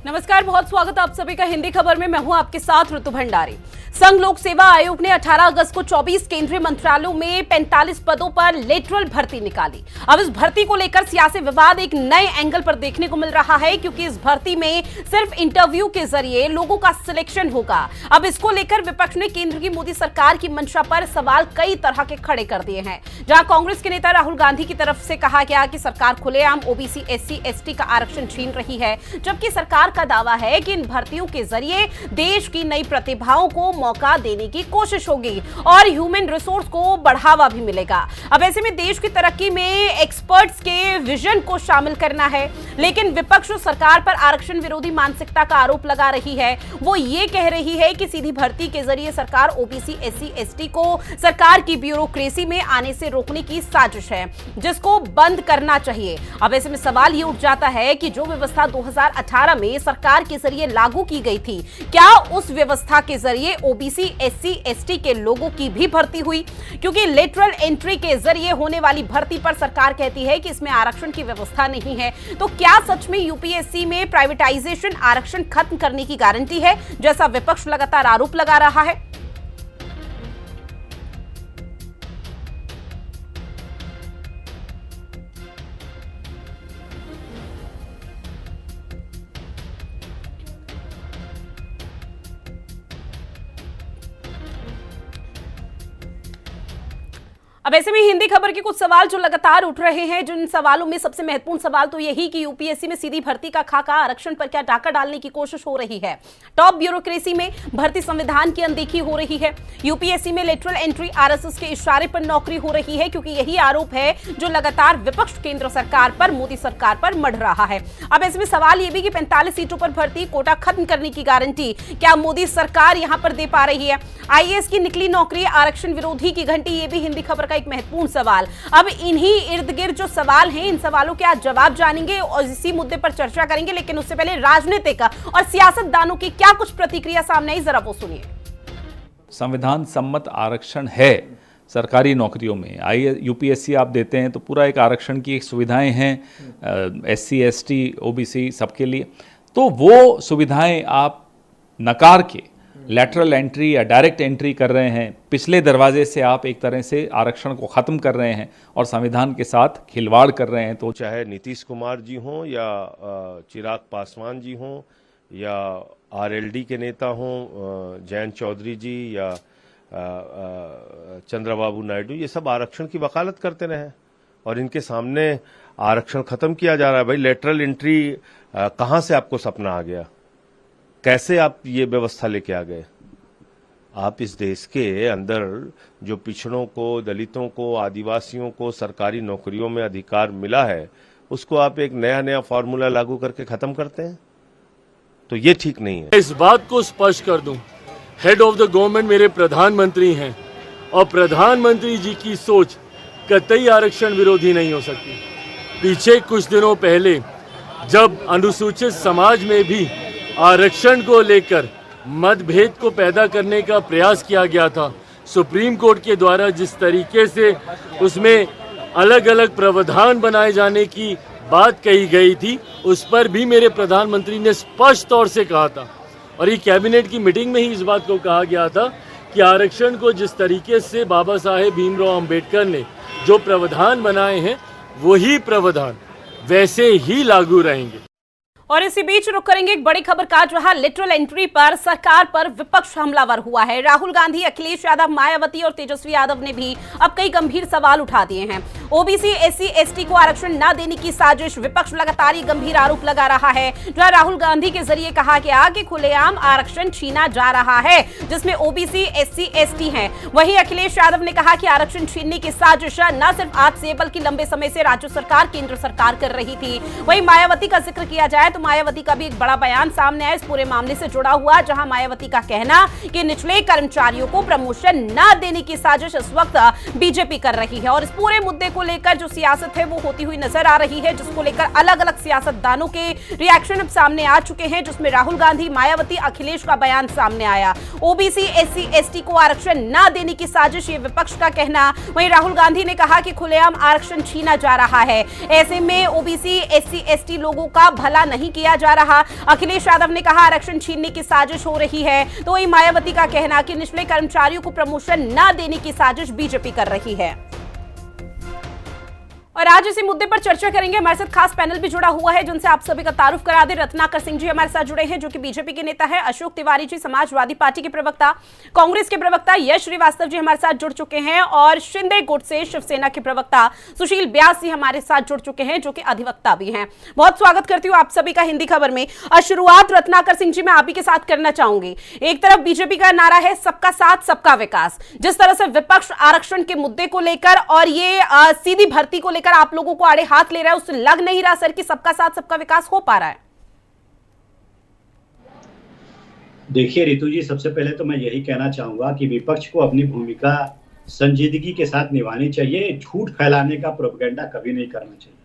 नमस्कार, बहुत स्वागत है आप सभी का हिंदी खबर में। मैं हूं आपके साथ ऋतु भंडारी। संघ लोक सेवा आयोग ने 18 अगस्त को 24 केंद्रीय मंत्रालयों में 45 पदों पर लेटरल भर्ती निकाली। अब इस भर्ती को लेकर सियासी विवाद एक नए एंगल पर देखने को मिल रहा है, क्योंकि इस भर्ती में सिर्फ इंटरव्यू के जरिए लोगों का सिलेक्शन होगा। अब इसको लेकर विपक्ष ने केंद्र की मोदी सरकार की मंशा पर सवाल कई तरह के खड़े कर दिए हैं। जहां कांग्रेस के नेता राहुल गांधी की तरफ से कहा गया कि सरकार खुलेआम ओबीसी, एससी, एसटी का आरक्षण छीन रही है, जबकि सरकार का दावा है कि इन भर्तियों के जरिए देश की नई प्रतिभाओं को मौका देने की कोशिश होगी और ह्यूमन रिसोर्स को बढ़ावा भी मिलेगा। अब ऐसे में देश की तरक्की में एक्सपर्ट्स के विजन को शामिल करना है, लेकिन विपक्ष सरकार पर आरक्षण विरोधी मानसिकता का आरोप लगा रही है। वो ये कह रही है कि सीधी भर्ती के जरिए सरकार ओबीसी, एससी, एसटी को सरकार की ब्यूरोक्रेसी में आने से रोकने की साजिश है, जिसको बंद करना चाहिए। अब ऐसे में सवाल ये उठ जाता है कि जो व्यवस्था 2018 में सरकार के जरिए लागू की गई थी, क्या उस व्यवस्था के जरिए ओबीसी, एससी, एसटी के लोगों की भी भर्ती हुई? क्योंकि लेटरल एंट्री के जरिए होने वाली भर्ती पर सरकार कहती है कि इसमें आरक्षण की व्यवस्था नहीं है। तो क्या सच में यूपीएससी में प्राइवेटाइजेशन आरक्षण खत्म करने की गारंटी है, जैसा विपक्ष लगातार आरोप लगा रहा है? अब ऐसे में हिंदी खबर के कुछ सवाल जो लगातार उठ रहे हैं, जिन सवालों में सबसे महत्वपूर्ण सवाल तो यही कि यूपीएससी में सीधी भर्ती का खाका आरक्षण पर क्या डाका डालने की कोशिश हो रही है। टॉप ब्यूरोक्रेसी में भर्ती संविधान की अनदेखी हो रही है। यूपीएससी में लेटरल एंट्री आरएसएस के इशारे पर नौकरी हो रही है, क्योंकि यही आरोप है जो लगातार विपक्ष केंद्र सरकार पर, मोदी सरकार पर मढ़ रहा है। अब ऐसे में सवाल यह भी कि 45 सीटों पर भर्ती, कोटा खत्म करने की गारंटी क्या मोदी सरकार यहां पर दे पा रही है? आईएएस की निकली नौकरी, आरक्षण विरोधी की घंटी, ये भी हिंदी खबर एक महत्वपूर्ण सवाल। अब इन्हीं इर्द गिर्द जो सवाल हैं, इन सवालों के आज जवाब जानेंगे और इसी मुद्दे पर चर्चा करेंगे। लेकिन उससे पहले राजनीतिक और सियासतदानों की क्या कुछ प्रतिक्रिया सामने आई, जरा वो सुनिए। संविधान सम्मत आरक्षण है सरकारी नौकरियों में। यूपीएससी आप देते हैं तो पूरा एक आरक्षण की एक सुविधाएं हैं एससी, एसटी, ओबीसी सबके लिए। तो वो सुविधाएं आप नकार के लैटरल एंट्री या डायरेक्ट एंट्री कर रहे हैं। पिछले दरवाजे से आप एक तरह से आरक्षण को ख़त्म कर रहे हैं और संविधान के साथ खिलवाड़ कर रहे हैं। तो चाहे नीतीश कुमार जी हों या चिराग पासवान जी हों या आरएलडी के नेता हों जयंत चौधरी जी या चंद्रबाबू नायडू, ये सब आरक्षण की वकालत करते रहे और इनके सामने आरक्षण ख़त्म किया जा रहा है। भाई लेटरल एंट्री कहाँ से आपको सपना आ गया? कैसे आप ये व्यवस्था लेके आ गए? आप इस देश के अंदर जो पिछड़ों को, दलितों को, आदिवासियों को सरकारी नौकरियों में अधिकार मिला है, उसको आप एक नया फॉर्मूला लागू करके खत्म करते हैं, तो ये ठीक नहीं है। इस बात को स्पष्ट कर दूं, हेड ऑफ द गवर्नमेंट मेरे प्रधानमंत्री हैं और प्रधानमंत्री जी की सोच कतई आरक्षण विरोधी नहीं हो सकती। पीछे कुछ दिनों पहले जब अनुसूचित समाज में भी आरक्षण को लेकर मतभेद को पैदा करने का प्रयास किया गया था, सुप्रीम कोर्ट के द्वारा जिस तरीके से उसमें अलग अलग प्रावधान बनाए जाने की बात कही गई थी, उस पर भी मेरे प्रधानमंत्री ने स्पष्ट तौर से कहा था और ये कैबिनेट की मीटिंग में ही इस बात को कहा गया था कि आरक्षण को जिस तरीके से बाबा साहेब भीमराव अंबेडकर ने जो प्रावधान बनाए हैं, वही प्रावधान वैसे ही लागू रहेंगे। और इसी बीच रुक करेंगे एक बड़ी खबर का, जहां लिटरल एंट्री पर सरकार पर विपक्ष हमलावर हुआ है। राहुल गांधी, अखिलेश यादव, मायावती और तेजस्वी यादव ने भी अब कई गंभीर सवाल उठा दिए हैं। ओबीसी, एससी, एसटी को आरक्षण न देने की साजिश, विपक्ष लगातार गंभीर आरोप लगा रहा है। जहां राहुल गांधी के जरिए कहा गया कि खुलेआम आरक्षण छीना जा रहा है, जिसमें ओबीसी, एससी, एसटी हैं। वहीं अखिलेश यादव ने कहा कि आरक्षण छीनने की साजिश न सिर्फ आज से बल्कि लंबे समय से राज्य सरकार, केंद्र सरकार कर रही थी। वहीं मायावती का जिक्र किया जाए तो मायावती का भी एक बड़ा बयान सामने आया इस पूरे मामले से जुड़ा हुआ, जहां मायावती का कहना कि निचले कर्मचारियों को प्रमोशन न देने की साजिश इस वक्त बीजेपी कर रही है। और इस पूरे मुद्दे को लेकर जो सियासत है वो होती हुई नजर आ रही है, जिसको लेकर अलग अलग सियासतदानों के रिएक्शन अब सामने आ चुके हैं, जिसमें राहुल गांधी, मायावती, अखिलेश का बयान सामने आया। ओबीसी, एससी, एसटी को आरक्षण न देने की साजिश, ये विपक्ष का कहना। वहीं राहुल गांधी ने कहा कि खुलेआम आरक्षण छीना जा रहा है, ऐसे में ओबीसी, एससी, एसटी लोगों का भला नहीं नहीं किया जा रहा। अखिलेश यादव ने कहा आरक्षण छीनने की साजिश हो रही है, तो वही मायावती का कहना कि निचले कर्मचारियों को प्रमोशन न देने की साजिश बीजेपी कर रही है। और आज इसी मुद्दे पर चर्चा करेंगे। हमारे साथ खास पैनल भी जुड़ा हुआ है जिनसे आप सभी का तारुफ करा दे। रत्नाकर सिंह जी हमारे साथ जुड़े हैं जो कि बीजेपी के नेता है, अशोक तिवारी जी समाजवादी पार्टी के प्रवक्ता, कांग्रेस के प्रवक्ता यश श्रीवास्तव जी हमारे साथ जुड़ चुके हैं, और शिंदे गुट से शिवसेना के प्रवक्ता सुशील व्यास जी हमारे साथ जुड़ चुके हैं जो कि अधिवक्ता भी हैं। बहुत स्वागत करती हूँ आप सभी का हिंदी खबर में। और शुरुआत रत्नाकर सिंह जी मैं आप ही के साथ करना चाहूंगी। एक तरफ बीजेपी का नारा है सबका साथ सबका विकास, जिस तरह से विपक्ष आरक्षण के मुद्दे को लेकर और ये सीधी भर्ती को लेकर आप लोगों को आड़े हाथ ले रहा है, उससे लग नहीं रहा सर कि सबका साथ सबका विकास हो पा रहा है। देखिए रितु जी, सबसे पहले तो मैं यही कहना चाहूंगा कि विपक्ष को अपनी भूमिका संजीदगी के साथ निभानी चाहिए। झूठ फैलाने का प्रोपेगेंडा कभी नहीं करना चाहिए।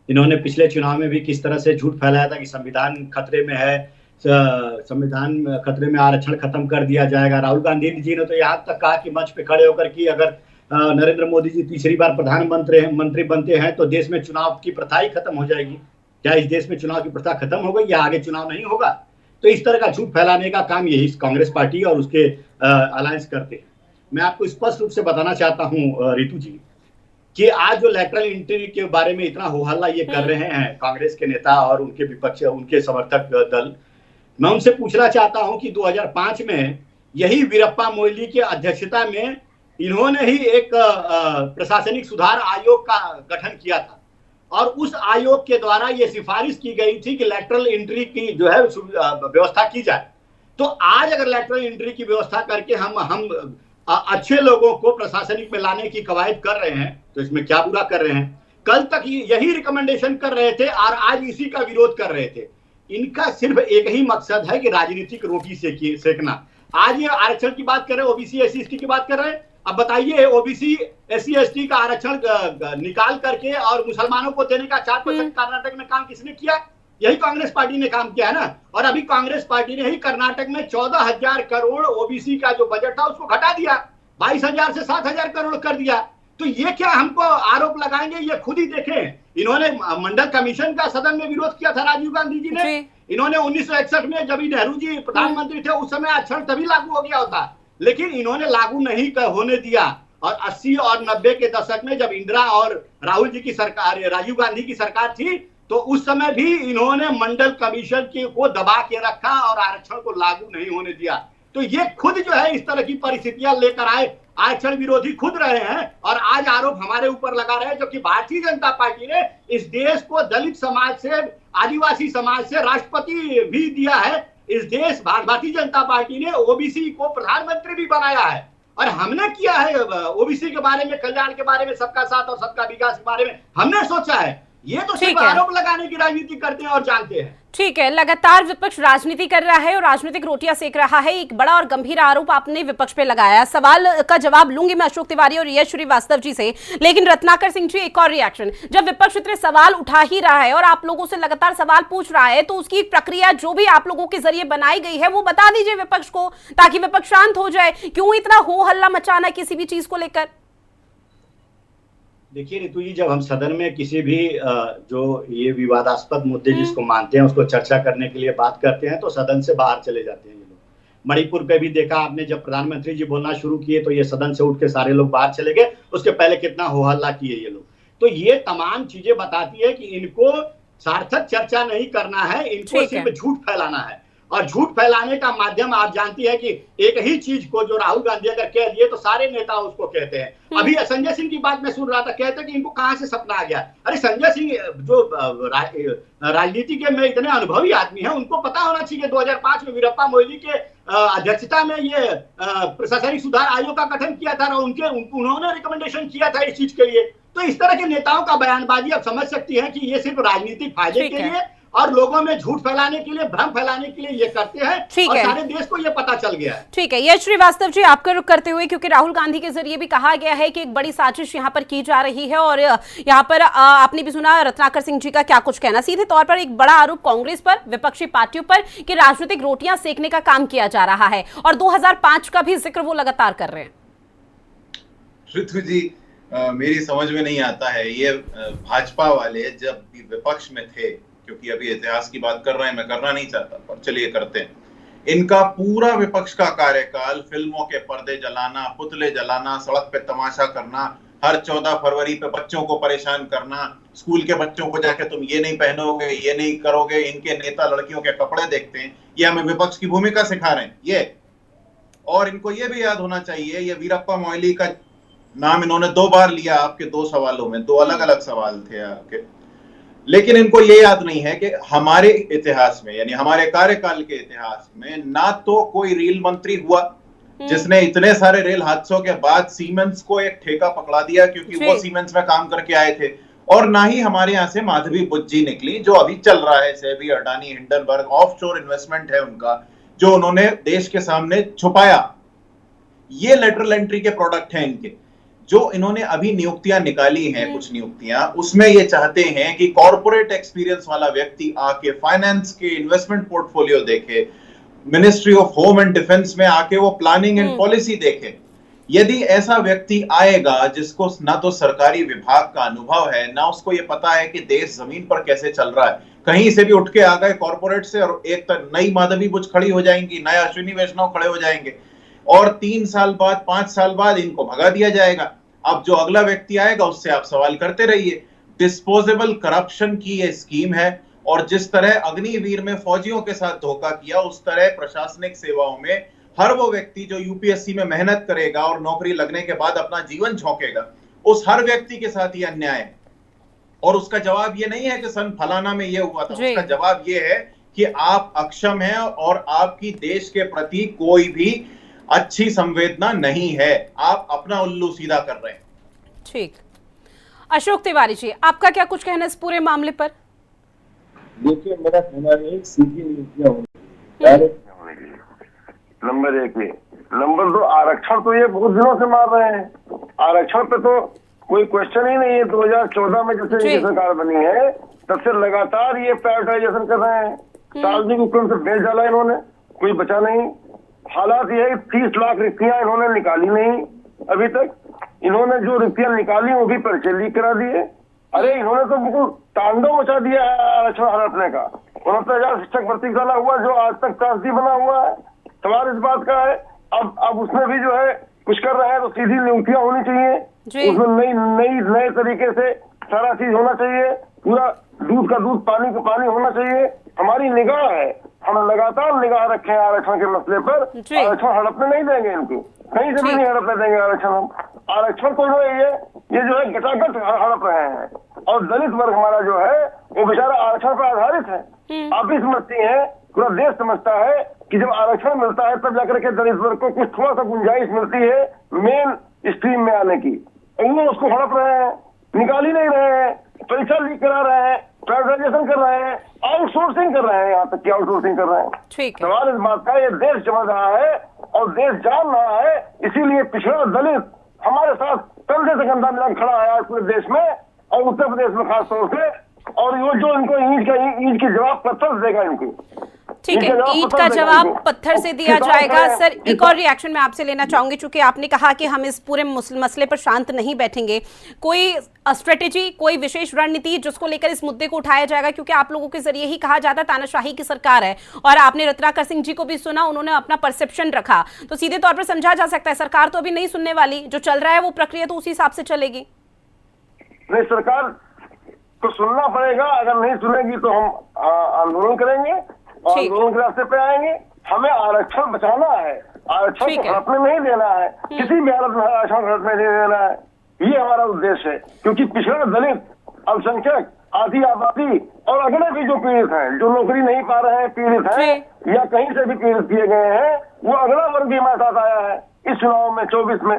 इन्होंने पिछले चुनाव में भी किस तरह से झूठ फैलाया था कि संविधान खतरे में है, संविधान खतरे में, आरक्षण खत्म कर दिया जाएगा। राहुल गांधी जी ने तो यहाँ तक कहा कि मंच पे खड़े होकर कि अगर नरेंद्र मोदी जी तीसरी बार प्रधानमंत्री बनते हैं तो देश में चुनाव की प्रथा ही खत्म हो जाएगी। क्या इस देश में चुनाव की प्रथा खत्म हो गई या आगे चुनाव नहीं होगा? तो इस तरह का झूठ फैलाने का काम यही कांग्रेस पार्टी और उसके अलायंस करते हैं। मैं आपको स्पष्ट रूप से बताना चाहता हूं रितु जी कि आज जो लेटरल एंट्री के बारे में इतना हो हल्ला ये कर रहे हैं कांग्रेस के नेता और उनके विपक्ष, उनके समर्थक दल, मैं उनसे पूछना चाहता हूं कि 2005 में यही वीरप्पा मोइली की अध्यक्षता में इन्होंने ही एक प्रशासनिक सुधार आयोग का गठन किया था और उस आयोग के द्वारा ये सिफारिश की गई थी कि लेटरल एंट्री की जो है व्यवस्था की जाए। तो आज अगर लेटरल एंट्री की व्यवस्था करके हम अच्छे लोगों को प्रशासनिक में लाने की कवायद कर रहे हैं तो इसमें क्या बुरा कर रहे हैं? कल तक यही रिकमेंडेशन कर रहे थे और आज इसी का विरोध कर रहे थे। इनका सिर्फ एक ही मकसद है कि राजनीतिक रोटी सेकना। आज ये आरक्षण की बात कर रहे हैं, ओबीसी एससी एसटी की बात कर रहे हैं। अब बताइए, ओबीसी एससी एसटी का आरक्षण निकाल करके और मुसलमानों को देने का 4% कर्नाटक में काम किसने किया? यही कांग्रेस पार्टी ने काम किया है ना। और अभी कांग्रेस पार्टी ने ही कर्नाटक में 14,000 करोड़ ओबीसी का जो बजट था उसको घटा दिया, 22,000 से 7,000 करोड़ कर दिया। तो ये क्या हमको आरोप लगाएंगे? ये खुद ही देखें। इन्होंने मंडल कमीशन का सदन में विरोध किया था राजीव गांधी जी ने। इन्होंने 1961 में जब नेहरू जी प्रधानमंत्री थे उस समय आरक्षण तभी लागू हो गया होता, लेकिन इन्होंने लागू नहीं होने दिया। और 80 और 90 के दशक में जब इंदिरा और राहुल जी की सरकार, राजीव गांधी की सरकार थी, तो उस समय भी इन्होंने मंडल कमीशन को दबा के रखा और आरक्षण को लागू नहीं होने दिया। तो ये खुद जो है इस तरह की परिस्थितियां लेकर आए, आरक्षण विरोधी खुद रहे हैं और आज आरोप हमारे ऊपर लगा रहे हैं, जो कि भारतीय जनता पार्टी ने इस देश को दलित समाज से, आदिवासी समाज से राष्ट्रपति भी दिया है। इस देश भारतीय जनता पार्टी ने ओबीसी को प्रधानमंत्री भी बनाया है और हमने किया है ओबीसी के बारे में, कल्याण के बारे में, सबका साथ और सबका विकास के बारे में हमने सोचा है। ये तो सिर्फ आरोप लगाने की राजनीति करते हैं और जानते हैं। ठीक है, लगातार विपक्ष राजनीति कर रहा है और राजनीतिक रोटियां सेक रहा है। एक बड़ा और गंभीर आरोप आपने विपक्ष पे लगाया। सवाल का जवाब लूंगी मैं अशोक तिवारी और यश श्रीवास्तव जी से, लेकिन रत्नाकर सिंह जी एक और रिएक्शन। जब विपक्ष इतने सवाल उठा ही रहा है और आप लोगों से लगातार सवाल पूछ रहा है, तो उसकी प्रक्रिया जो भी आप लोगों के जरिए बनाई गई है वो बता दीजिए विपक्ष को, ताकि विपक्ष शांत हो जाए। क्यों इतना हो हल्ला मचाना किसी भी चीज को लेकर? देखिए रितु जी, जब हम सदन में किसी भी जो ये विवादास्पद मुद्दे जिसको मानते हैं उसको चर्चा करने के लिए बात करते हैं तो सदन से बाहर चले जाते हैं ये लोग। मणिपुर पे भी देखा आपने, जब प्रधानमंत्री जी बोलना शुरू किए तो ये सदन से उठ के सारे लोग बाहर चले गए। उसके पहले कितना हो हल्ला किए ये लोग। तो ये तमाम चीजें बताती है कि इनको सार्थक चर्चा नहीं करना है, इनको सिर्फ झूठ फैलाना है। और झूठ फैलाने का माध्यम आप जानती है कि एक ही चीज को जो राहुल गांधी अगर कह दिए तो सारे नेता उसको कहते हैं। अभी संजय सिंह की बात मैं सुन रहा था, कहते कि इनको कहां से सपना आ गया। अरे संजय सिंह जो राजनीति के में इतने अनुभवी आदमी हैं, उनको पता होना चाहिए 2005 में वीरप्पा मोइली के अध्यक्षता में ये प्रशासनिक सुधार आयोग का गठन किया था और उन्होंने रिकमेंडेशन किया था इस चीज के लिए। तो इस तरह के नेताओं का बयानबाजी आप समझ सकती है कि ये सिर्फ राजनीतिक फायदे के लिए और लोगों में झूठ फैलाने के लिए, भ्रम फैलाने के लिए ये करते हैं और सारे देश को ये पता चल गया है। ठीक है, यश श्रीवास्तव जी आपका रुख करते हुए, क्योंकि राहुल गांधी के जरिए भी कहा गया है कि एक बड़ी साजिश यहाँ पर की जा रही है और यहाँ पर आपने भी सुना रत्नाकर सिंह जी का क्या कुछ कहना। सीधे तौर पर एक बड़ा आरोप कांग्रेस पर, विपक्षी पार्टियों पर कि राजनीतिक रोटियां सेकने का काम किया जा रहा है और 2005 का भी जिक्र वो लगातार कर रहे हैं। ऋतु जी, मेरी समझ में नहीं आता है ये भाजपा वाले जब विपक्ष में थे, क्योंकि अभी इतिहास की बात कर रहे हैं, मैं करना नहीं चाहता, पर चलिए करते हैं। इनका पूरा विपक्ष का कार्यकाल फिल्मों के पर्दे जलाना, पुतले जलाना, सड़क पे तमाशा करना, हर 14 फरवरी पे बच्चों को परेशान करना, स्कूल के बच्चों को जाके तुम ये नहीं पहनोगे, ये नहीं करोगे, इनके नेता लड़कियों के कपड़े देखते हैं, ये हमें विपक्ष की भूमिका सिखा रहे हैं ये। और इनको ये भी याद होना चाहिए, ये वीरप्पा मोइली का नाम इन्होंने 2 बार लिया आपके 2 सवालों में, 2 अलग अलग सवाल थे आपके, लेकिन इनको ये याद नहीं है कि हमारे इतिहास में, यानी हमारे कार्यकाल के इतिहास में, ना तो कोई रेल मंत्री हुआ जिसने इतने सारे रेल हादसों के बाद सीमेंस को एक ठेका पकड़ा दिया क्योंकि वो सीमेंस में काम करके आए थे, और ना ही हमारे यहाँ से माधवी बुज्जी निकली जो अभी चल रहा है, SEBI, Adani, Hindenburg, offshore investment है उनका, जो उन्होंने देश के सामने छुपाया। ये लेटरल एंट्री के प्रोडक्ट हैं इनके। जो इन्होंने अभी नियुक्तियां निकाली हैं, कुछ नियुक्तियां, उसमें ये चाहते हैं कि कॉर्पोरेट एक्सपीरियंस वाला व्यक्ति आके फाइनेंस के इन्वेस्टमेंट पोर्टफोलियो देखे, ministry of home and defence में आके वो प्लानिंग एंड पॉलिसी देखे। यदि ऐसा व्यक्ति आएगा जिसको ना तो सरकारी विभाग का अनुभव है, ना उसको ये पता है कि देश जमीन पर कैसे चल रहा है, कहीं से भी उठ के आ गए कॉर्पोरेट से और एक नई माधवी बुज्ज खड़ी हो जाएंगी, नया अश्विनी वैष्णव खड़े हो जाएंगे, और 3 साल बाद, 5 साल बाद इनको भगा दिया जाएगा। अब जो अगला व्यक्ति आएगा उससे आप सवाल करते रहिए। डिस्पोजेबल करप्शन की ये स्कीम है, और जिस तरह अग्निवीर में फौजियों के साथ धोखा किया, उस तरह प्रशासनिक सेवाओं में हर वो व्यक्ति जो यूपीएससी में मेहनत करेगा और नौकरी लगने के बाद अपना जीवन झोंकेगा, उस हर व्यक्ति के साथ ये अन्याय है। और उसका जवाब ये नहीं है कि सन फलाना में ये हुआ था, उसका जवाब ये है कि आप अक्षम हैं और आपकी देश के प्रति कोई भी अच्छी संवेदना नहीं है, आप अपना उल्लू सीधा कर रहे हैं। ठीक, अशोक तिवारी जी, आपका क्या कुछ कहना है इस पूरे मामले पर? देखिए, मेरा कहना है सीधी नीतियां होंगी नंबर 1 में। नंबर 2, आरक्षण तो ये बहुत दिनों से मार रहे हैं, आरक्षण पे तो कोई क्वेश्चन ही नहीं है। 2014 में जब से सरकार बनी है तब से लगातार ये प्राइवेटाइजेशन कर रहे हैं, सार्वजनिक उपक्रम से बेच डाला इन्होंने, कोई बचा नहीं। हालात ये है 30 लाख रिक्तियां इन्होंने निकाली नहीं अभी तक, इन्होंने जो रिक्तियां निकाली वो भी पर्चे लीक करा दिए। अरे इन्होंने तो बिल्कुल तांडव मचा दिया है आरक्षण हड़पने का। 69,000 शिक्षक भर्ती घोटाला हुआ जो आज तक त्रासदी बना हुआ है, सवाल इस बात का है। अब उसमें भी जो है कुछ कर रहे हैं तो सीधी नियुक्तियां होनी चाहिए, उसमें नए तरीके से सारा चीज होना चाहिए, पूरा दूध का दूध, पानी का पानी होना चाहिए। हमारी निगाह है, हम लगातार निगाह रखे हैं आरक्षण के मसले पर, आरक्षण हड़पने नहीं देंगे इनको, कहीं से भी नहीं हड़पने देंगे आरक्षण। हम आरक्षण को जो है ये जो है गटागट हड़प रहे हैं, और दलित वर्ग हमारा जो है वो बेचारा आरक्षण पर आधारित है। आप भी समझती हैं, पूरा देश समझता है कि जब आरक्षण मिलता है तब जाकर के दलित वर्ग को कुछ थोड़ा सा गुंजाइश मिलती है मेन स्ट्रीम में आने की, वो उसको हड़प रहे हैं, निकाल ही नहीं रहे हैं, परीक्षा लीक करा रहे हैं, प्राइवेटाइजेशन कर रहे हैं, आउटसोर्सिंग कर रहे हैं, यहाँ तक कि आउटसोर्सिंग कर रहे हैं। सवाल इस बात का, ये देश समझ रहा है और देश जान रहा है, इसीलिए पिछड़ा दलित हमारे साथ कंधे से कंधा मिला खड़ा है आज पूरे देश में, और उत्तर प्रदेश में खास तौर से। और वो जो इनको ईंट के जवाब पत्थर देगा इनको। ठीक है, ईंट का जवाब पत्थर से दिया जाएगा। सर, एक और रिएक्शन मैं आपसे लेना चाहूंगी, चूंकि आपने कहा कि हम इस पूरे मसले पर शांत नहीं बैठेंगे। कोई स्ट्रेटेजी, कोई विशेष रणनीति जिसको लेकर इस मुद्दे को उठाया जाएगा, क्योंकि आप लोगों के जरिए ही कहा जाता है तानाशाही की सरकार है, और आपने रत्नाकर सिंह जी को भी सुना, उन्होंने अपना परसेप्शन रखा, तो सीधे तौर पर समझा जा सकता है सरकार तो अभी नहीं सुनने वाली, जो चल रहा है वो प्रक्रिया तो उसी हिसाब से चलेगी। नहीं, सरकार को सुनना पड़ेगा, अगर नहीं सुनेगी तो हम आंदोलन करेंगे और आंदोलन के रास्ते पे आएंगे। हमें आरक्षण बचाना है, आरक्षण को हड़पने नहीं देना है, किसी भी हालत में आरक्षण हड़पने नहीं देना है, ये हमारा उद्देश्य है। क्योंकि पिछड़ा दलित, अल्पसंख्यक, आधी आबादी और अगले भी जो पीड़ित हैं, जो नौकरी नहीं पा रहे हैं, पीड़ित हैं या कहीं से भी पीड़ित किए गए हैं, वो अगला वर्ग भी हमारे साथ आया है इस चुनाव में। 24 में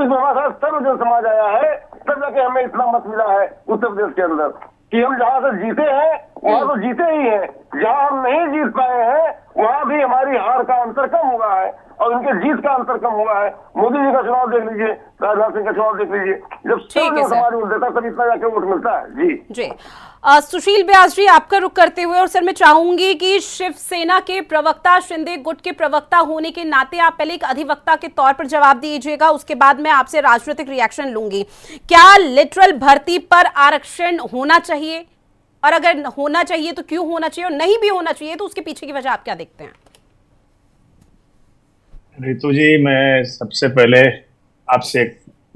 हमारे साथ सर्व जन समाज आया है, तब जाके हमें इतना मत मिला है उत्तर प्रदेश के अंदर कि हम जहां से जीते हैं वहां तो जीते ही हैं, जहां हम नहीं जीत पाए हैं वहां भी हमारी हार का अंतर कम हुआ है और उनके जीत का अंतर कम हुआ है। मोदी जी का चुनाव देख लीजिए, राजनाथ सिंह का चुनाव देख लीजिए, जब समाज वोट देता तब इतना जाके वोट मिलता है। जी सुशील व्यास जी, आपका रुख करते हुए, और सर मैं चाहूंगी कि शिवसेना के प्रवक्ता, शिंदे गुट के प्रवक्ता होने के नाते आप पहले एक अधिवक्ता के तौर पर जवाब दीजिएगा, उसके बाद मैं आपसे राजनीतिक रिएक्शन लूंगी। क्या लिटरल भर्ती पर आरक्षण होना चाहिए? और अगर होना चाहिए तो क्यों होना चाहिए, और नहीं भी होना चाहिए तो उसके पीछे की वजह आप क्या देखते हैं? रितु जी, मैं सबसे पहले आपसे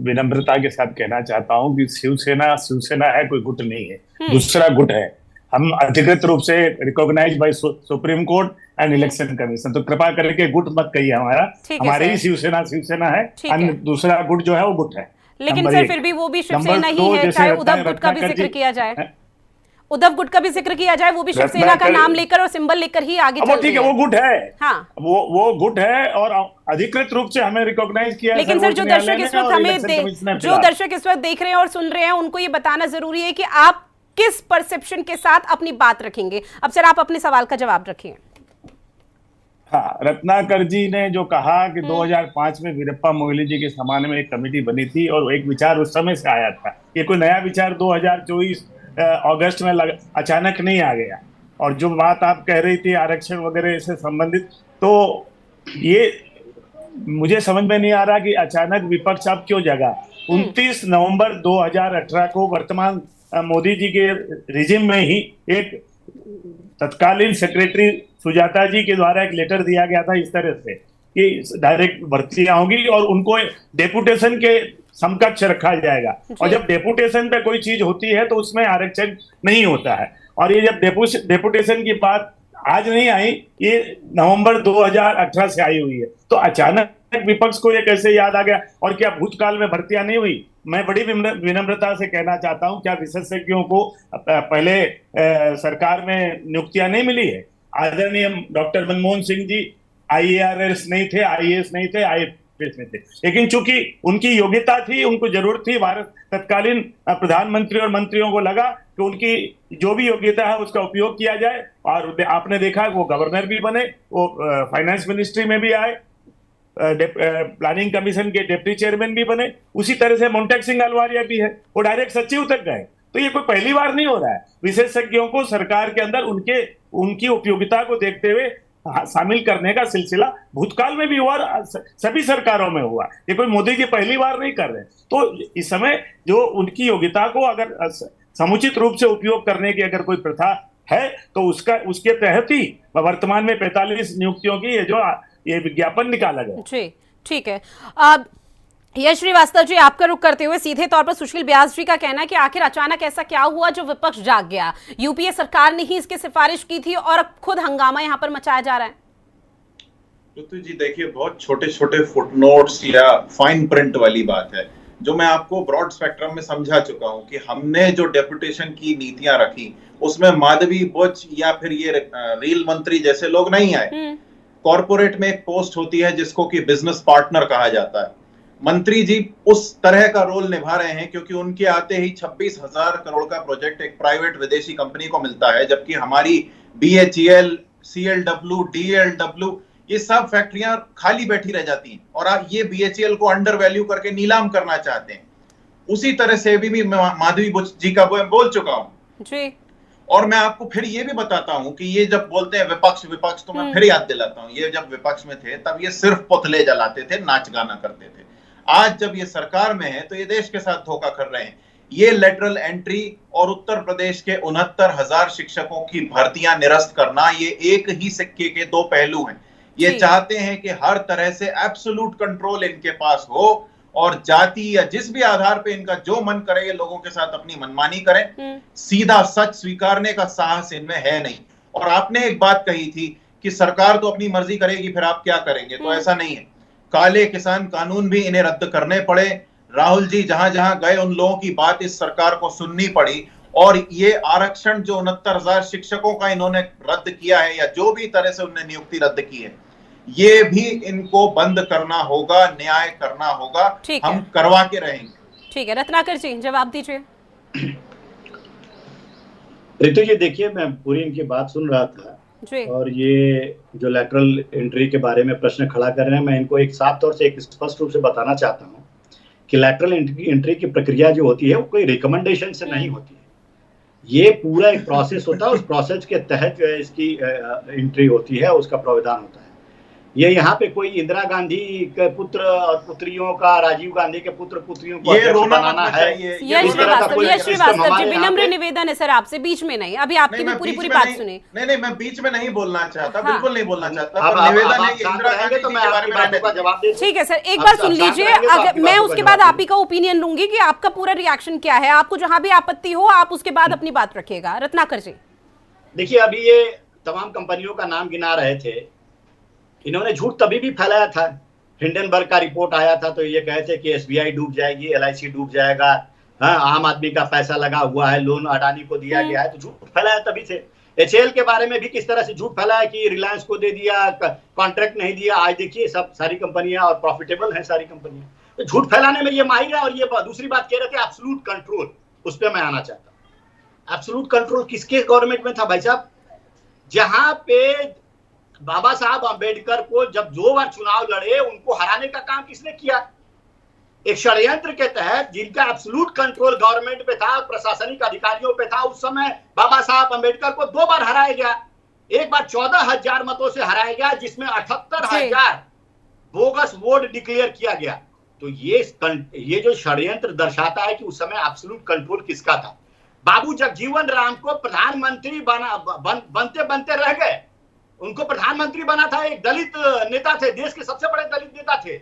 विनम्रता के साथ कहना चाहता हूं कि शिवसेना है, कोई गुट नहीं है। दूसरा गुट है, हम अधिकृत रूप से recognise by Supreme Court and Election Commission. तो कृपा करके गुट मत कहिए हमारा, हमारी ही शिवसेना है, अन्य दूसरा गुट जो है वो गुट है। लेकिन सर फिर भी वो भी शिवसेना ही है, चाहे उद्धव गुट का भी जिक्र किया जाए, उद्धव गुट का भी जिक्र किया जाए, वो भी शिवसेना का नाम लेकर और सिंबल लेकर ही आगे चल रही है। ठीक है, वो गुट है, हाँ वो गुट है और अधिकृत रूप से हमें रिकॉग्नाइज किया। लेकिन सर जो दर्शक इस वक्त देख रहे हैं और सुन रहे हैं, उनको ये बताना जरूरी है कि आप किस परसेप्शन के साथ अपनी बात रखेंगे। अब सर आप अपने सवाल का जवाब रखिए। हाँ, रत्नाकर जी ने जो कहा कि 2005 में वीरप्पा मोइली जी के जमाने में एक कमेटी बनी थी और एक विचार उस समय से आया था। ये कोई नया विचार 2024 अगस्त में अचानक नहीं आ गया। और जो बात आप कह रही थी आरक्षण वगैरह से संबंधित, तो ये मुझे समझ में नहीं आ रहा कि अचानक विपक्ष अब क्यों जगा। 29 नवंबर 2018 को वर्तमान मोदी जी के रिजिम में ही एक तत्कालीन सेक्रेटरी सुजाता जी के द्वारा एक लेटर दिया गया था इस तरह से कि डायरेक्ट भर्तियां होंगी और उनको डेपुटेशन के समकक्ष रखा जाएगा। और जब डेपुटेशन पे कोई चीज होती है तो उसमें आरक्षण नहीं होता है। और ये जब डेपुटेशन की बात आज नहीं आई, ये नवंबर 2018 से आई हुई है, तो अचानक विपक्ष को ये कैसे याद आ गया? और क्या भूतकाल में भर्तियां नहीं हुई? मैं बड़ी विनम्रता से कहना चाहता हूं, क्या विशेषज्ञों को पहले सरकार में नियुक्तियां नहीं मिली है? आदरणीय डॉक्टर मनमोहन सिंह जी IARS नहीं थे, IAS नहीं थे, IFS नहीं थे, लेकिन चूंकि उनकी योग्यता थी, उनको जरूरत थी, भारत तत्कालीन प्रधानमंत्री और मंत्रियों को लगा कि उनकी जो भी योग्यता है उसका उपयोग किया जाए। और आपने देखा वो गवर्नर भी बने, वो फाइनेंस मिनिस्ट्री में भी आए, प्लानिंग कमीशन के डिप्टी चेयरमैन भी बने। उसी तरह से मोन्टेक सिंह अहलुवालिया भी है, वो डायरेक्ट सचिव तक गए। तो ये कोई पहली बार नहीं हो रहा है। विशेषज्ञों को सरकार के अंदर उनकी उपयोगिता को देखते हुए शामिल करने का सिलसिला भूतकाल में भी हुआ, सभी सरकारों में हुआ। ये कोई मोदी जी पहली बार नहीं कर रहे। तो इस समय जो उनकी योग्यता को अगर समुचित रूप से उपयोग करने की अगर कोई प्रथा है तो उसके तहत ही वर्तमान में 45 नियुक्तियों की ये विज्ञापन निकाला गया। जी ठीक है। यश श्रीवास्तव जी, आपका रुख करते हुए सीधे तौर पर सुशील व्यास जी का कहना है कि आखिर अचानक ऐसा क्या हुआ जो विपक्ष जाग गया? यूपीए सरकार ने ही इसकी सिफारिश की थी और अब खुद हंगामा यहां पर मचाया जा रहा है। ऋतु जी देखिए, बहुत छोटे छोटे फुटनोट्स या फाइन प्रिंट वाली बात है जो मैं आपको ब्रॉड स्पेक्ट्रम में समझा चुका हूं कि हमने जो डेपुटेशन की नीतियां रखी उसमें माधवी बुच या फिर ये रेल मंत्री जैसे लोग नहीं आए। कॉर्पोरेट में एक पोस्ट होती है जिसको कि बिजनेस पार्टनर कहा जाता है। मंत्री जी उस तरह का रोल निभा रहे हैं क्योंकि उनके आते ही 26,000 करोड़ का प्रोजेक्ट एक प्राइवेट विदेशी कंपनी को मिलता है, जबकि हमारी BHEL, CLW, DLW ये सब फैक्ट्रियां खाली बैठी रह जाती हैं और आप ये BHEL को अंडर वैल्यू करके नीलाम करना चाहते हैं। उसी तरह से भी मैं माधवी बुच जी का बोल चुका हूं जी। और मैं आपको फिर ये भी बताता हूं कि ये जब बोलते हैं विपक्ष तो मैं फिर याद दिलाता हूं, ये जब विपक्ष में थे तब ये सिर्फ पुतले जलाते थे, नाच गाना करते थे। आज जब ये सरकार में है तो ये देश के साथ धोखा कर रहे हैं। ये लेटरल एंट्री और उत्तर प्रदेश के 69,000 शिक्षकों की भर्तियां निरस्त करना, ये एक ही सिक्के के दो पहलू हैं। ये चाहते हैं कि हर तरह से एब्सोल्यूट कंट्रोल इनके पास हो और जाति या जिस भी आधार पे इनका जो मन करे ये लोगों के साथ अपनी मनमानी करें। सीधा सच स्वीकारने का साहस इनमें है नहीं। और आपने एक बात कही थी कि सरकार तो अपनी मर्जी करेगी, फिर आप क्या करेंगे? तो ऐसा नहीं है। काले किसान कानून भी इन्हें रद्द करने पड़े। राहुल जी जहां जहां गए उन लोगों की बात इस सरकार को सुननी पड़ी। और ये आरक्षण जो 69,000 शिक्षकों का इन्होंने रद्द किया है या जो भी तरह से उन्होंने नियुक्ति रद्द की है, ये भी इनको बंद करना होगा, न्याय करना होगा। हम करवा के रहेंगे। ठीक है, रत्नाकर जी जवाब दीजिए। ऋतु जी देखिए, मैं पूरी इनकी बात सुन रहा था और ये जो लैटरल एंट्री के बारे में प्रश्न खड़ा कर रहे हैं, मैं इनको एक साफ तौर से एक स्पष्ट रूप से बताना चाहता हूँ कि लैटरल एंट्री की प्रक्रिया जो होती है वो कोई रिकमेंडेशन से नहीं होती है। ये पूरा एक प्रोसेस होता है, उस प्रोसेस के तहत जो है इसकी एंट्री होती है, उसका प्रावधान होता है। ये यहाँ पे कोई इंदिरा गांधी के पुत्र और पुत्रियों का, राजीव गांधी के पुत्र पुत्रियों को ये अध्यक्ष रोना बनाना मत है। चाहिए। यश श्रीवास्तव जी, विनम्र पे निवेदन है सर आपसे, बीच में नहीं, अभी आपकी भी पूरी बात सुने। नहीं, मैं बीच में नहीं बोलना चाहता, हाँ। बिल्कुल नहीं बोलना चाहता। अब निवेदन है आप कि इंदिरा गांधी तो जी मैं के बारे आपकी में बातों का जवाब दे। ठीक है सर, एक बार सुन लीजिए, अगर मैं उसके बाद आप ही का ओपिनियन लूंगी कि आपका पूरा रिएक्शन क्या है, आपको जहां भी आपत्ति हो आप उसके बाद अपनी बात रखिएगा। रत्नाकर जी, देखिए, अभी ये तमाम कंपनियों का नाम गिना रहे थे, इन्होंने झूठ तभी भी फैलाया था। हिंडनबर्ग का रिपोर्ट आया था तो ये कहे थे कि एसबीआई डूब जाएगी, एलआईसी डूब जाएगा, हाँ, आम आदमी का पैसा लगा हुआ है, लोन अडानी को दिया गया है, तो झूठ फैलाया तभी से। एचएएल के बारे में भी किस तरह से झूठ फैलाया कि रिलायंस को दे दिया, कॉन्ट्रैक्ट नहीं दिया। आज देखिए सब सारी कंपनियां और प्रॉफिटेबल हैं सारी कंपनियां, तो झूठ फैलाने में ये माहिर है। और ये दूसरी बात कह रहे थे एब्सोल्यूट कंट्रोल, उस पर मैं आना चाहता हूँ। एब्सोल्यूट कंट्रोल किसके गवर्नमेंट में था भाई साहब? जहां पे बाबा साहब अंबेडकर को जब 2 बार चुनाव लड़े, उनको हराने का काम किसने किया? एक षड्यंत्र के तहत जिनका एब्सोल्यूट कंट्रोल गवर्नमेंट पे था, प्रशासनिक अधिकारियों पे था, उस समय बाबा साहब अंबेडकर को 2 बार हराया गया। एक बार 14,000 मतों से हराया गया, जिसमें 78,000 बोगस वोट डिक्लेयर किया गया। तो ये जो षड्यंत्र दर्शाता है कि उस समय एब्सोल्यूट कंट्रोल किसका था। बाबू जगजीवन राम को प्रधानमंत्री बनते बनते रह गए, उनको प्रधानमंत्री बना था, एक दलित नेता थे, देश के सबसे बड़े दलित नेता थे,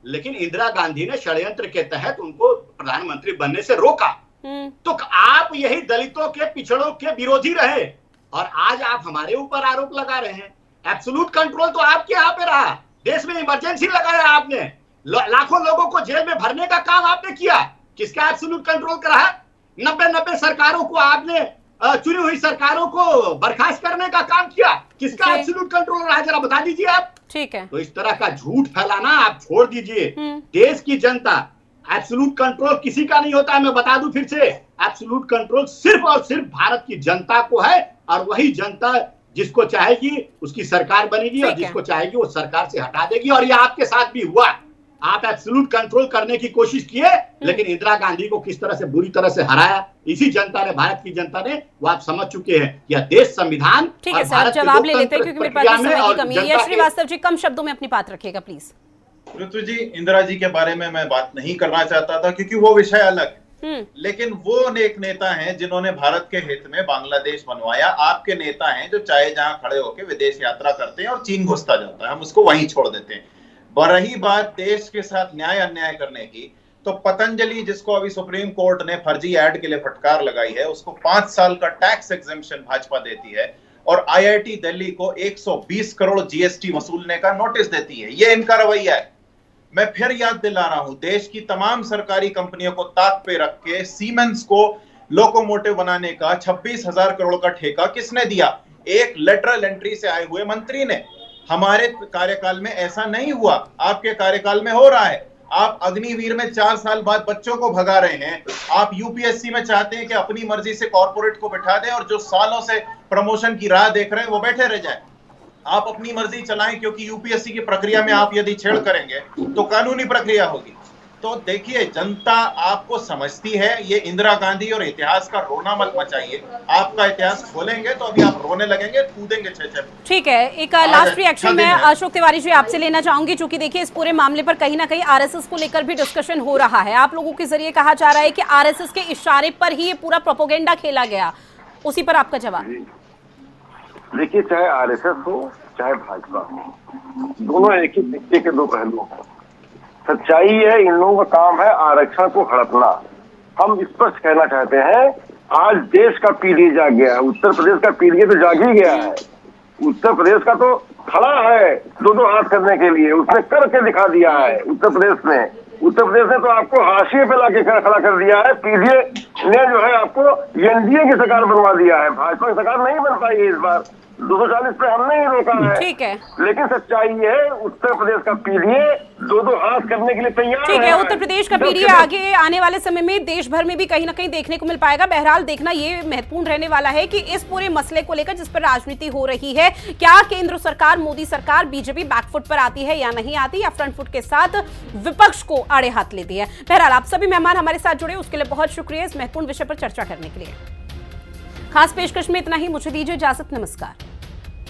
लेकिन इंदिरा गांधी ने षड्यंत्र के तहत उनको प्रधानमंत्री बनने से रोका। तो आप यही दलितों के, पिछड़ों के विरोधी रहे और आज आप हमारे ऊपर आरोप लगा रहे हैं। एब्सोल्यूट कंट्रोल तो आपके यहाँ पे रहा, देश में इमरजेंसी लगाया आपने, लाखों लोगों को जेल में भरने का काम आपने किया, किसका एब्सोल्यूट कंट्रोल करा है? 90 सरकारों को आपने, चुनी हुई सरकारों को बर्खास्त करने का काम किया, किसका एब्सोल्यूट कंट्रोल रहा है? जरा बता दीजिए आप। ठीक है, तो इस तरह का झूठ फैलाना आप छोड़ दीजिए। देश की जनता, एब्सोल्यूट कंट्रोल किसी का नहीं होता है, मैं बता दूं फिर से, एब्सोल्यूट कंट्रोल सिर्फ और सिर्फ भारत की जनता को है, और वही जनता जिसको चाहेगी उसकी सरकार बनेगी और जिसको चाहेगी वो सरकार से हटा देगी। और ये आपके साथ भी हुआ, आप एब्सोल्यूट कंट्रोल करने की कोशिश किए, लेकिन इंदिरा गांधी को किस तरह से बुरी तरह से हराया इसी जनता ने, भारत की जनता ने, वो आप समझ चुके हैं। यह देश, संविधान, ठीक है सर, जवाब ले लेते हैं क्योंकि मेरे पास समय की कमी है। यश श्रीवास्तव जी, कम शब्दों में अपनी बात रखिएगा प्लीज। ऋतु जी, इंदिरा जी के बारे में मैं बात नहीं करना चाहता था क्योंकि वो विषय अलग है, लेकिन वो एक नेता हैं जिन्होंने भारत के हित में बांग्लादेश बनवाया। आपके नेता हैं जो चाहे जहां खड़े होकर विदेश यात्रा करते हैं और चीन घुसता जाता है, हम उसको वहीं छोड़ देते हैं। रही बात देश के साथ न्याय अन्याय करने की, तो पतंजलि, जिसको अभी सुप्रीम कोर्ट ने फर्जी ऐड के लिए फटकार लगाई है, उसको 5 साल का टैक्स एग्जेम्पशन भाजपा देती है और आईआईटी दिल्ली को 120 करोड़ जीएसटी वसूलने का नोटिस देती है। ये इनका रवैया है। मैं फिर याद दिला रहा हूं, देश की तमाम सरकारी कंपनियों को ताक पे रख के सीमेंस को लोकोमोटिव बनाने का 26,000 करोड़ का ठेका किसने दिया? एक लेटरल एंट्री से आए हुए मंत्री ने। हमारे कार्यकाल में ऐसा नहीं हुआ, आपके कार्यकाल में हो रहा है। आप अग्निवीर में 4 साल बाद बच्चों को भगा रहे हैं। आप यूपीएससी में चाहते हैं कि अपनी मर्जी से कॉर्पोरेट को बिठा दें और जो सालों से प्रमोशन की राह देख रहे हैं वो बैठे रह जाए। आप अपनी मर्जी चलाएं, क्योंकि यूपीएससी की प्रक्रिया में आप यदि छेड़ करेंगे तो कानूनी प्रक्रिया होगी। तो देखिए, जनता आपको समझती है। ये इंदिरा गांधी और इतिहास का रोना मत मचाइए। आपका इतिहास खोलेंगे तो अभी आप रोने लगेंगे, कूदेंगे 6-6। ठीक है, एक लास्ट रिएक्शन मैं अशोक तिवारी जी आपसे लेना चाहूंगी, चूंकि देखिए इस पूरे मामले पर कहीं ना कहीं आरएसएस को लेकर भी डिस्कशन हो रहा है। आप लोगों के जरिए कहा जा रहा है कि आरएसएस के इशारे पर ही ये पूरा प्रोपेगेंडा खेला गया, उसी पर आपका जवाब। देखिए, चाहे आरएसएस हो चाहे भाजपा हो, दोनों एक ही सिक्के के 2 पहलू हैं। सच्चाई है, इन लोगों का काम है आरक्षण को हड़पना। हम स्पष्ट कहना चाहते हैं, आज देश का पीढ़ी जाग गया है, उत्तर प्रदेश का पीढ़ी तो जाग ही गया है। उत्तर प्रदेश का तो खड़ा है 2-2 हाथ करने के लिए, उसने करके दिखा दिया है। उत्तर प्रदेश ने तो आपको हाशिए पे लाके खड़ा कर दिया है। पीढ़ी ने जो है आपको एनडीए की सरकार बनवा दिया है। भाजपा की सरकार नहीं बन पाई इस बार, 240 पे हमने ही रोका है। ठीक है, लेकिन सच्चाई है, उत्तर प्रदेश का पीढ़ी 2-2 हाथ करने के लिए तैयार है। ठीक है, उत्तर प्रदेश का पीढ़ी आगे आने वाले समय में देश भर में भी कहीं ना कहीं देखने को मिल पाएगा। बहरहाल देखना ये महत्वपूर्ण रहने वाला है कि इस पूरे मसले को लेकर जिस पर राजनीति हो रही है, क्या केंद्र सरकार, मोदी सरकार, बीजेपी बैकफुट पर आती है या नहीं आती, या फ्रंट फुट के साथ विपक्ष को आड़े हाथ लेती है। बहरहाल आप सभी मेहमान हमारे साथ जुड़े, उसके लिए बहुत शुक्रिया इस महत्वपूर्ण विषय पर चर्चा करने के लिए। खास पेशकश में इतना ही, मुझे दीजिए इजाजत, नमस्कार।